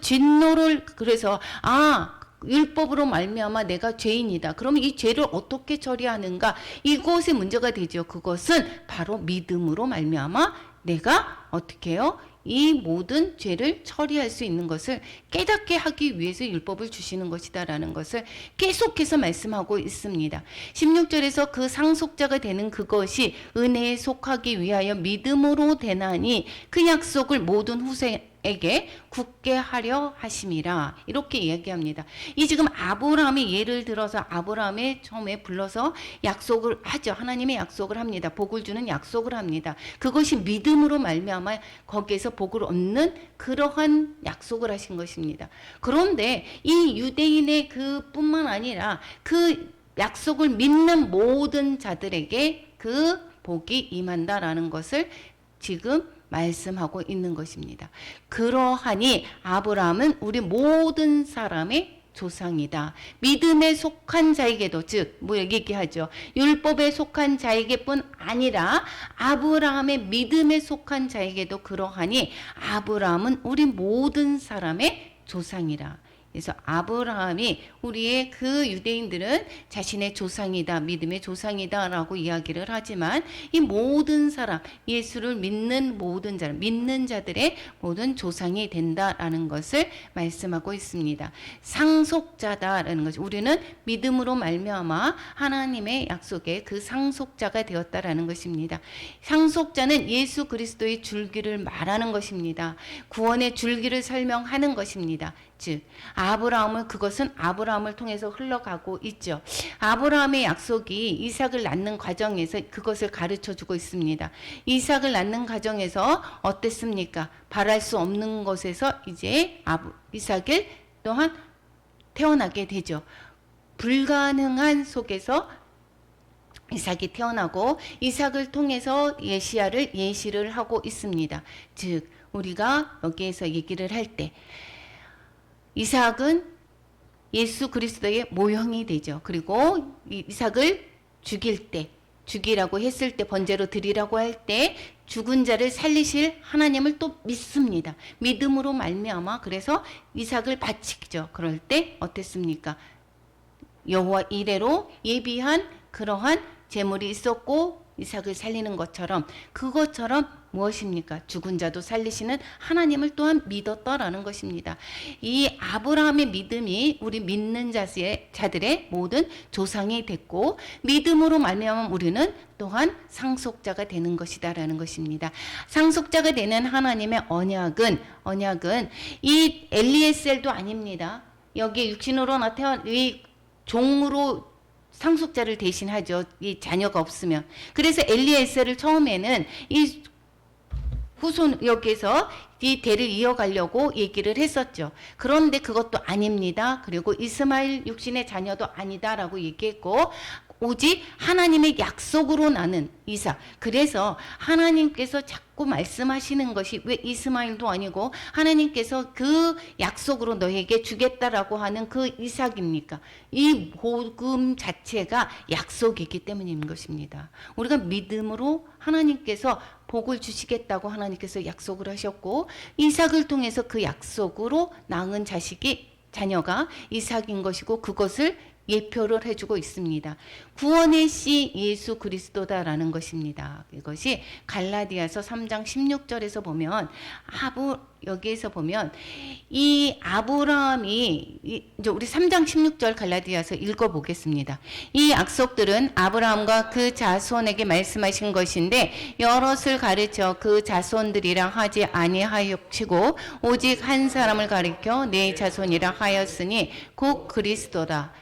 율법으로 말미암아 내가 죄인이다. 그러면 이 죄를 어떻게 처리하는가? 이것이 문제가 되죠. 그것은 바로 믿음으로 말미암아 내가 어떻게 해요? 이 모든 죄를 처리할 수 있는 것을 깨닫게 하기 위해서 율법을 주시는 것이다라는 것을 계속해서 말씀하고 있습니다. 16절에서 그 상속자가 되는 그것이 은혜에 속하기 위하여 믿음으로 되나니 그 약속을 모든 후세에 자손에게 굳게 하려 하심이라. 이렇게 이야기합니다. 이 지금 아브라함이 예를 들어서 아브라함의 처음에 불러서 약속을 하죠. 하나님의 약속을 합니다. 복을 주는 약속을 합니다. 그것이 믿음으로 말미암아 거기에서 복을 얻는 그러한 약속을 하신 것입니다. 그런데 이 유대인의 그뿐만 아니라 그 약속을 믿는 모든 자들에게 그 복이 임한다라는 것을 지금 말씀하고 있는 것입니다. 그러하니 아브라함은 우리 모든 사람의 조상이다. 믿음에 속한 자에게도, 즉 뭐 얘기하죠. 율법에 속한 자에게뿐 아니라 아브라함의 믿음에 속한 자에게도 그러하니 아브라함은 우리 모든 사람의 조상이라. 그래서 아브라함이 우리의 그 유대인들은 자신의 조상이다, 믿음의 조상이다 라고 이야기를 하지만 이 모든 사람, 예수를 믿는 모든 자, 믿는 자들의 모든 조상이 된다라는 것을 말씀하고 있습니다. 상속자다라는 것이, 우리는 믿음으로 말미암아 하나님의 약속의 그 상속자가 되었다라는 것입니다. 상속자는 예수 그리스도의 줄기를 말하는 것입니다. 구원의 줄기를 설명하는 것입니다. 즉 그것은 아브라함을 통해서 흘러가고 있죠. 아브라함의 약속이 이삭을 낳는 과정에서 그것을 가르쳐 주고 있습니다. 이삭을 낳는 과정에서 어땠습니까? 바랄 수 없는 것에서 이제 이삭을 또한 태어나게 되죠. 불가능한 속에서 이삭이 태어나고 이삭을 통해서 예시를 하고 있습니다. 즉 우리가 여기에서 얘기를 할 때 이삭은 예수 그리스도의 모형이 되죠. 그리고 이삭을 죽이라고 했을 때, 번제로 드리라고 할 때 죽은 자를 살리실 하나님을 또 믿습니다. 믿음으로 말미암아 그래서 이삭을 바치죠. 그럴 때 어땠습니까? 여호와 이레로 예비한 그러한 제물이 있었고 이삭을 살리는 것처럼, 그것처럼 무엇입니까? 죽은 자도 살리시는 하나님을 또한 믿었다라는 것입니다. 이 아브라함의 믿음이 우리 믿는 자들의 모든 조상이 됐고, 믿음으로 말미암아 우리는 또한 상속자가 되는 것이다라는 것입니다. 상속자가 되는 하나님의 언약은 이 엘리에셀도 아닙니다. 여기 육신으로 나타난 이 종으로 상속자를 대신하죠. 이 자녀가 없으면. 그래서 엘리에셀을 처음에는 이 후손 여기에서 이 대를 이어가려고 얘기를 했었죠. 그런데 그것도 아닙니다. 그리고 이스마엘 육신의 자녀도 아니다라고 얘기했고, 오직 하나님의 약속으로 나는 이삭. 그래서 하나님께서 자꾸 말씀하시는 것이 왜 이스마엘도 아니고 하나님께서 그 약속으로 너에게 주겠다라고 하는 그 이삭입니까? 이 복음 자체가 약속이기 때문인 것입니다. 우리가 믿음으로 하나님께서 복을 주시겠다고 하나님께서 약속을 하셨고, 이삭을 통해서 그 약속으로 낳은 자녀가 이삭인 것이고, 그것을 예표를 해주고 있습니다. 구원의 씨 예수 그리스도다라는 것입니다. 이것이 갈라디아서 3장 16절에서 보면 여기에서 보면 이 아브라함이 이제 우리 3장 16절 갈라디아서 읽어보겠습니다. 이 약속들은 아브라함과 그 자손에게 말씀하신 것인데 여럿을 가르쳐 그 자손들이라 하지 아니하였치고 오직 한 사람을 가리켜 내 자손이라 하였으니 곧 그리스도다.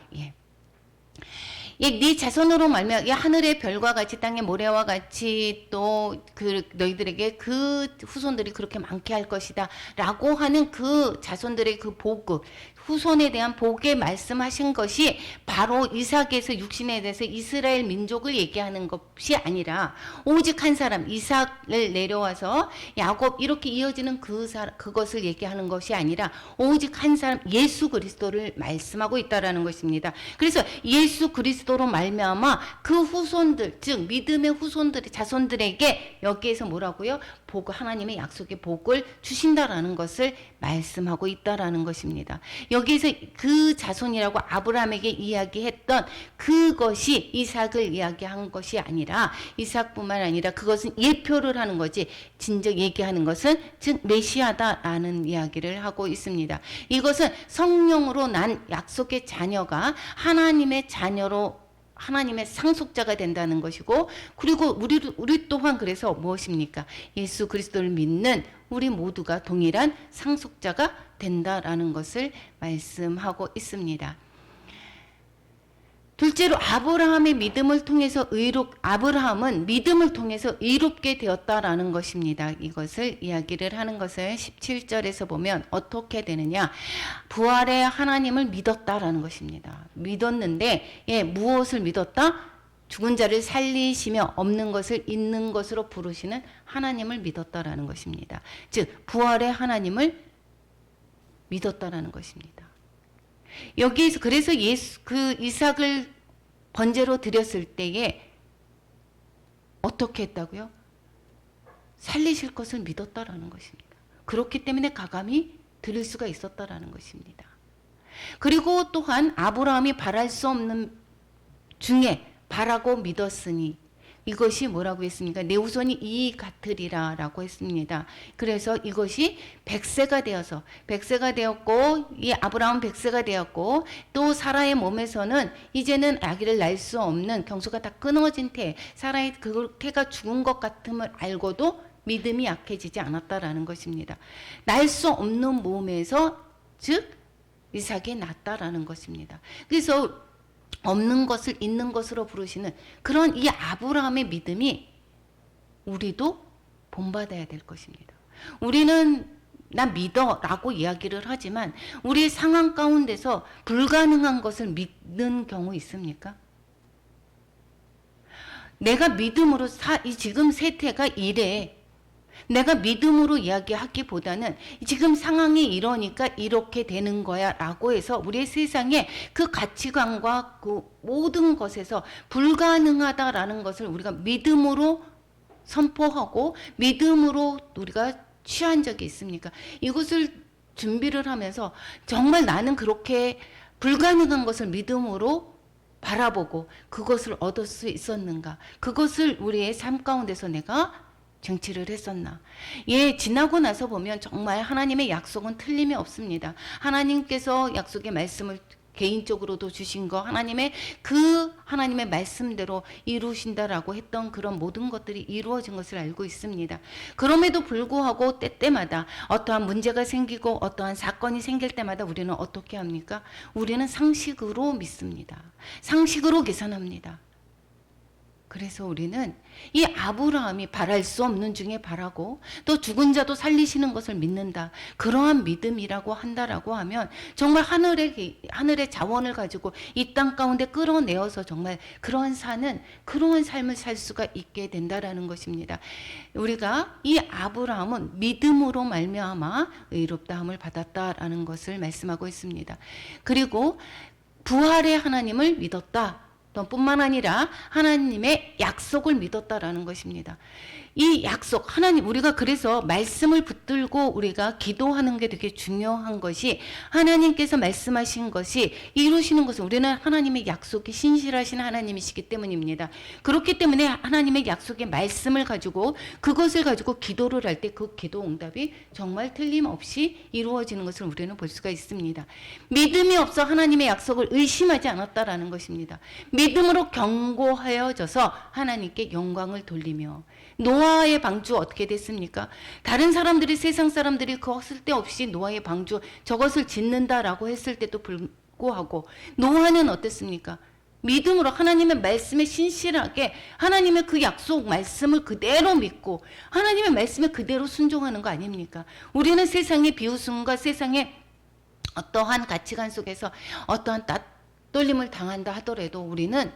네 자손으로 말미암아 하늘의 별과 같이 땅의 모래와 같이 또 너희들에게 그 후손들이 그렇게 많게 할 것이다 라고 하는 그 자손들의 그 복을, 후손에 대한 복에 말씀하신 것이 바로 이삭에서 육신에 대해서 이스라엘 민족을 얘기하는 것이 아니라 오직 한 사람 이삭을 내려와서 야곱 이렇게 이어지는 그것을 얘기하는 것이 아니라 오직 한 사람 예수 그리스도를 말씀하고 있다라는 것입니다. 그래서 예수 그리스도로 말미암아 그 후손들, 즉 믿음의 후손들의 자손들에게 여기에서 뭐라고요? 하나님의 약속의 복을 주신다라는 것을 말씀하고 있다라는 것입니다. 여기에서 그 자손이라고 아브라함에게 이야기했던 그것이 이삭을 이야기한 것이 아니라, 이삭뿐만 아니라 그것은 예표를 하는 거지, 진정 얘기하는 것은 즉 메시아다라는 이야기를 하고 있습니다. 이것은 성령으로 난 약속의 자녀가 하나님의 자녀로 하나님의 상속자가 된다는 것이고, 그리고 우리 또한 그래서 무엇입니까? 예수 그리스도를 믿는 우리 모두가 동일한 상속자가 된다라는 것을 말씀하고 있습니다. 둘째로 아브라함은 믿음을 통해서 의롭게 되었다라는 것입니다. 이것을 이야기를 하는 것을 17절에서 보면 어떻게 되느냐? 부활의 하나님을 믿었다라는 것입니다. 믿었는데, 무엇을 믿었다? 죽은 자를 살리시며 없는 것을 있는 것으로 부르시는 하나님을 믿었다라는 것입니다. 즉 부활의 하나님을 믿었다라는 것입니다. 여기에서 그래서 이삭을 번제로 드렸을 때에 어떻게 했다고요? 살리실 것을 믿었다라는 것입니다. 그렇기 때문에 가감히 드릴 수가 있었다라는 것입니다. 그리고 또한 아브라함이 바랄 수 없는 중에 바라고 믿었으니 이것이 뭐라고 했습니까? 내 후손이 이 같으리라 라고 했습니다. 그래서 이것이 100세가 되었고 이 아브라함 100세가 되었고 또 사라의 몸에서는 이제는 아기를 낳을 수 없는 경수가 다 끊어진 태, 사라의 그 태가 죽은 것 같음을 알고도 믿음이 약해지지 않았다라는 것입니다. 낳을 수 없는 몸에서 즉 이삭이 낳았다라는 것입니다. 그래서 없는 것을 있는 것으로 부르시는 그런 이 아브라함의 믿음이 우리도 본받아야 될 것입니다. 우리는 나 믿어 라고 이야기를 하지만 우리의 상황 가운데서 불가능한 것을 믿는 경우 있습니까? 내가 믿음으로 지금 세태가 이래, 내가 믿음으로 이야기하기보다는 지금 상황이 이러니까 이렇게 되는 거야 라고 해서 우리의 세상에 그 가치관과 그 모든 것에서 불가능하다라는 것을 우리가 믿음으로 선포하고 믿음으로 우리가 취한 적이 있습니까? 이것을 준비를 하면서 정말 나는 그렇게 불가능한 것을 믿음으로 바라보고 그것을 얻을 수 있었는가? 그것을 우리의 삶 가운데서 내가 쟁취를 했었나? 지나고 나서 보면 정말 하나님의 약속은 틀림이 없습니다. 하나님께서 약속의 말씀을 개인적으로도 주신 거, 하나님의 말씀대로 이루신다라고 했던 그런 모든 것들이 이루어진 것을 알고 있습니다. 그럼에도 불구하고 때때마다 어떠한 문제가 생기고 어떠한 사건이 생길 때마다 우리는 어떻게 합니까? 우리는 상식으로 믿습니다. 상식으로 계산합니다. 그래서 우리는 이 아브라함이 바랄 수 없는 중에 바라고 또 죽은 자도 살리시는 것을 믿는다. 그러한 믿음이라고 한다라고 하면 정말 하늘의 자원을 가지고 이 땅 가운데 끌어내어서 정말 그러한 삶을 살 수가 있게 된다라는 것입니다. 우리가 이 아브라함은 믿음으로 말미암아 의롭다함을 받았다라는 것을 말씀하고 있습니다. 그리고 부활의 하나님을 믿었다. 뿐만 아니라 하나님의 약속을 믿었다라는 것입니다. 이 약속, 우리가 그래서 말씀을 붙들고 우리가 기도하는 게 되게 중요한 것이 하나님께서 말씀하신 것이 이루시는 것은 우리는 하나님의 약속이 신실하신 하나님이시기 때문입니다. 그렇기 때문에 하나님의 약속의 말씀을 가지고 그것을 가지고 기도를 할 때 그 기도 응답이 정말 틀림없이 이루어지는 것을 우리는 볼 수가 있습니다. 믿음이 없어 하나님의 약속을 의심하지 않았다라는 것입니다. 믿음으로 견고하여져서 하나님께 영광을 돌리며 노아의 방주 어떻게 됐습니까? 다른 사람들이 세상 사람들이 그거 쓸데없이 노아의 방주 저것을 짓는다라고 했을 때도 불구하고 노아는 어땠습니까? 믿음으로 하나님의 말씀에 신실하게 하나님의 그 약속 말씀을 그대로 믿고 하나님의 말씀에 그대로 순종하는 거 아닙니까? 우리는 세상의 비웃음과 세상의 어떠한 가치관 속에서 어떠한 따돌림을 당한다 하더라도 우리는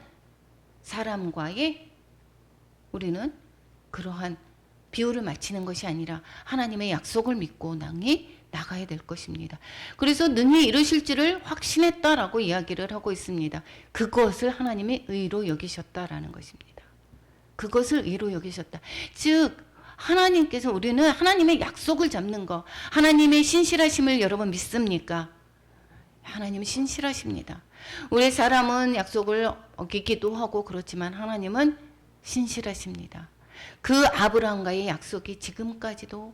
그러한 비유를 맞추는 것이 아니라 하나님의 약속을 믿고 나가야 될 것입니다. 그래서 능히 이루실 줄을 확신했다라고 이야기를 하고 있습니다. 그것을 하나님의 의로 여기셨다라는 것입니다. 그것을 의로 여기셨다. 즉 하나님께서 우리는 하나님의 약속을 잡는 거, 하나님의 신실하심을 여러분 믿습니까? 하나님은 신실하십니다. 우리 사람은 약속을 어기기도 하고 그렇지만 하나님은 신실하십니다. 그 아브라함과의 약속이 지금까지도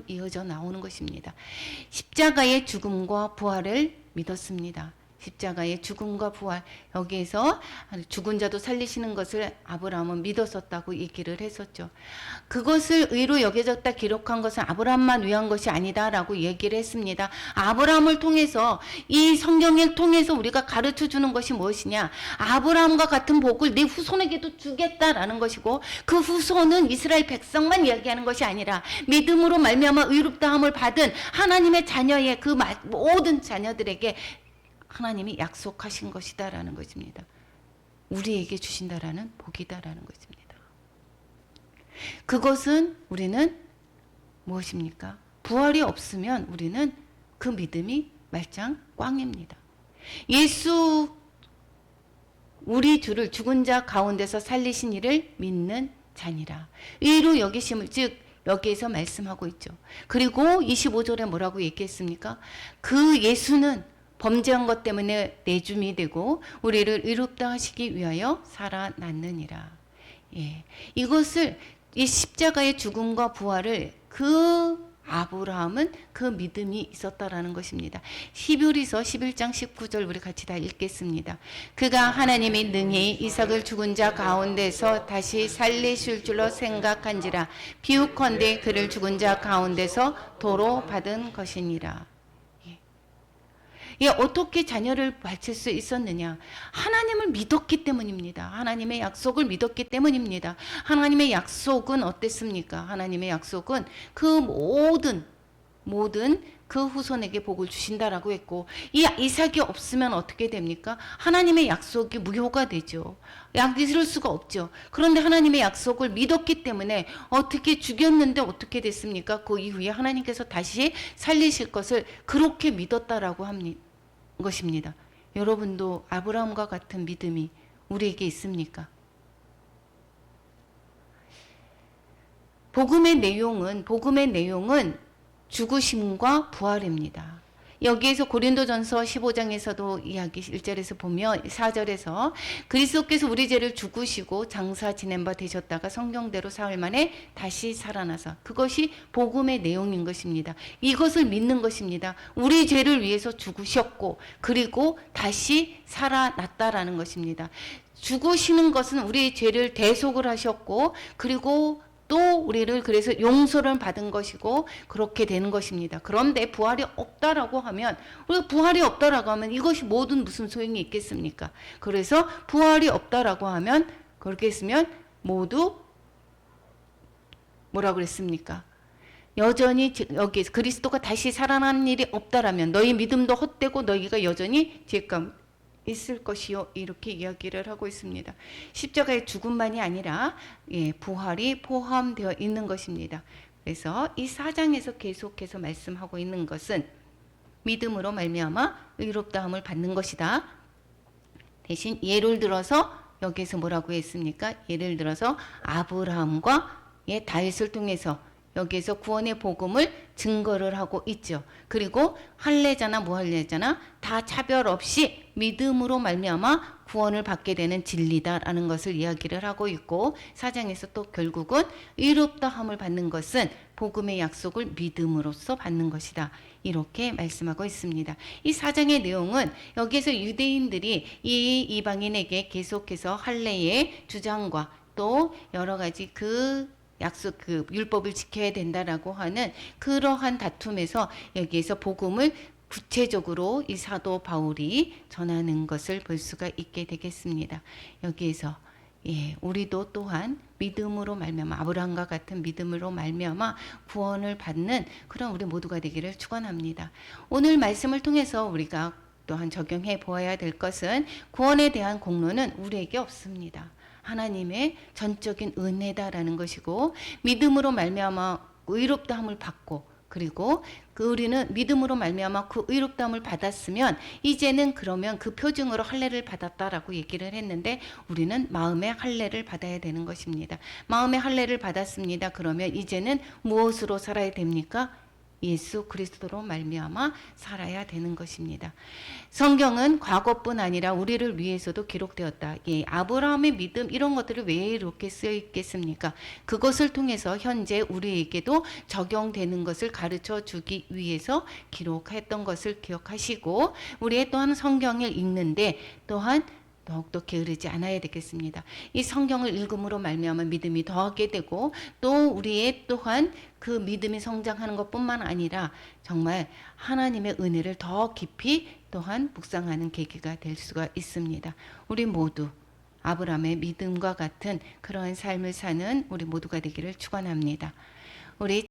이어져 나오는 것입니다. 십자가의 죽음과 부활을 믿었습니다. 십자가의 죽음과 부활, 여기에서 죽은 자도 살리시는 것을 아브라함은 믿었었다고 얘기를 했었죠. 그것을 의로 여겨졌다 기록한 것은 아브라함만 위한 것이 아니다라고 얘기를 했습니다. 아브라함을 통해서, 이 성경을 통해서 우리가 가르쳐 주는 것이 무엇이냐? 아브라함과 같은 복을 내 후손에게도 주겠다라는 것이고, 그 후손은 이스라엘 백성만 이야기하는 것이 아니라 믿음으로 말미암아 의롭다함을 받은 하나님의 자녀의 그 모든 자녀들에게 하나님이 약속하신 것이다라는 것입니다. 우리에게 주신다라는 복이다라는 것입니다. 그것은 우리는 무엇입니까? 부활이 없으면 우리는 그 믿음이 말짱 꽝입니다. 예수, 우리 주를 죽은 자 가운데서 살리신 이를 믿는 자니라. 의로 여기심을, 즉 여기에서 말씀하고 있죠. 그리고 25절에 뭐라고 얘기했습니까? 그 예수는 범죄한 것 때문에 내줌이 되고 우리를 의롭다 하시기 위하여 살아났느니라. 예, 이것을, 이 십자가의 죽음과 부활을 그 아브라함은 그 믿음이 있었다라는 것입니다. 히브리서 11장 19절 우리 같이 다 읽겠습니다. 그가 하나님이 능히 이삭을 죽은 자 가운데서 다시 살리실 줄로 생각한지라 비유컨대 그를 죽은 자 가운데서 도로 받은 것이니라. 예, 어떻게 자녀를 바칠 수 있었느냐? 하나님을 믿었기 때문입니다. 하나님의 약속을 믿었기 때문입니다. 하나님의 약속은 어땠습니까? 하나님의 약속은 그 모든 그 후손에게 복을 주신다라고 했고, 이 이삭이 없으면 어떻게 됩니까? 하나님의 약속이 무효가 되죠. 이룰 수가 없죠. 그런데 하나님의 약속을 믿었기 때문에 어떻게 죽였는데 어떻게 됐습니까? 그 이후에 하나님께서 다시 살리실 것을 그렇게 믿었다라고 합니다. 것입니다. 여러분도 아브라함과 같은 믿음이 우리에게 있습니까? 복음의 내용은 죽으심과 부활입니다. 여기에서 고린도전서 15장에서도 이야기 1절에서 보면 4절에서 그리스도께서 우리 죄를 죽으시고 장사 지낸 바 되셨다가 성경대로 사흘 만에 다시 살아나서, 그것이 복음의 내용인 것입니다. 이것을 믿는 것입니다. 우리 죄를 위해서 죽으셨고 그리고 다시 살아났다라는 것입니다. 죽으시는 것은 우리의 죄를 대속을 하셨고 그리고 또 우리를 그래서 용서를 받은 것이고 그렇게 되는 것입니다. 그런데 부활이 없다라고 하면, 우리가 부활이 없다라고 하면 이것이 모든 무슨 소용이 있겠습니까? 그래서 부활이 없다라고 하면, 그렇게 했으면 모두 뭐라고 그랬습니까? 여전히 여기에서 그리스도가 다시 살아난 일이 없다라면 너희 믿음도 헛되고 너희가 여전히 죄감 있을 것이요, 이렇게 이야기를 하고 있습니다. 십자가의 죽음만이 아니라 부활이 포함되어 있는 것입니다. 그래서 이 4장에서 계속해서 말씀하고 있는 것은 믿음으로 말미암아 의롭다함을 받는 것이다. 대신 예를 들어서 여기에서 뭐라고 했습니까? 예를 들어서 아브라함과 다윗을 통해서 여기에서 구원의 복음을 증거를 하고 있죠. 그리고 할례자나 무할례자나 다 차별 없이 믿음으로 말미암아 구원을 받게 되는 진리다라는 것을 이야기를 하고 있고, 4장에서 또 결국은 의롭다함을 받는 것은 복음의 약속을 믿음으로써 받는 것이다, 이렇게 말씀하고 있습니다. 이 4장의 내용은 여기에서 유대인들이 이 이방인에게 계속해서 할례의 주장과 또 여러 가지 약속, 율법을 지켜야 된다라고 하는 그러한 다툼에서 여기에서 복음을 구체적으로 이 사도 바울이 전하는 것을 볼 수가 있게 되겠습니다. 여기에서 우리도 또한 믿음으로 말미암아, 아브라함과 같은 믿음으로 말미암아 구원을 받는 그런 우리 모두가 되기를 축원합니다. 오늘 말씀을 통해서 우리가 또한 적용해 보아야 될 것은, 구원에 대한 공로는 우리에게 없습니다. 하나님의 전적인 은혜다라는 것이고, 믿음으로 말미암아 의롭다함을 받고, 그리고 우리는 믿음으로 말미암아 그 의롭다함을 받았으면 이제는 그러면 그 표징으로 할례를 받았다라고 얘기를 했는데, 우리는 마음의 할례를 받아야 되는 것입니다. 마음의 할례를 받았습니다. 그러면 이제는 무엇으로 살아야 됩니까? 예수 그리스도로 말미암아 살아야 되는 것입니다. 성경은 과거뿐 아니라 우리를 위해서도 기록되었다. 예, 아브라함의 믿음 이런 것들을 왜 이렇게 쓰여 있겠습니까? 그것을 통해서 현재 우리에게도 적용되는 것을 가르쳐 주기 위해서 기록했던 것을 기억하시고 우리의 또한 성경을 읽는데 또한 더욱더 게으르지 않아야 되겠습니다. 이 성경을 읽음으로 말미암아 믿음이 더하게 되고 또 우리의 또한 그 믿음이 성장하는 것뿐만 아니라 정말 하나님의 은혜를 더 깊이 또한 묵상하는 계기가 될 수가 있습니다. 우리 모두 아브라함의 믿음과 같은 그러한 삶을 사는 우리 모두가 되기를 축원합니다. 우리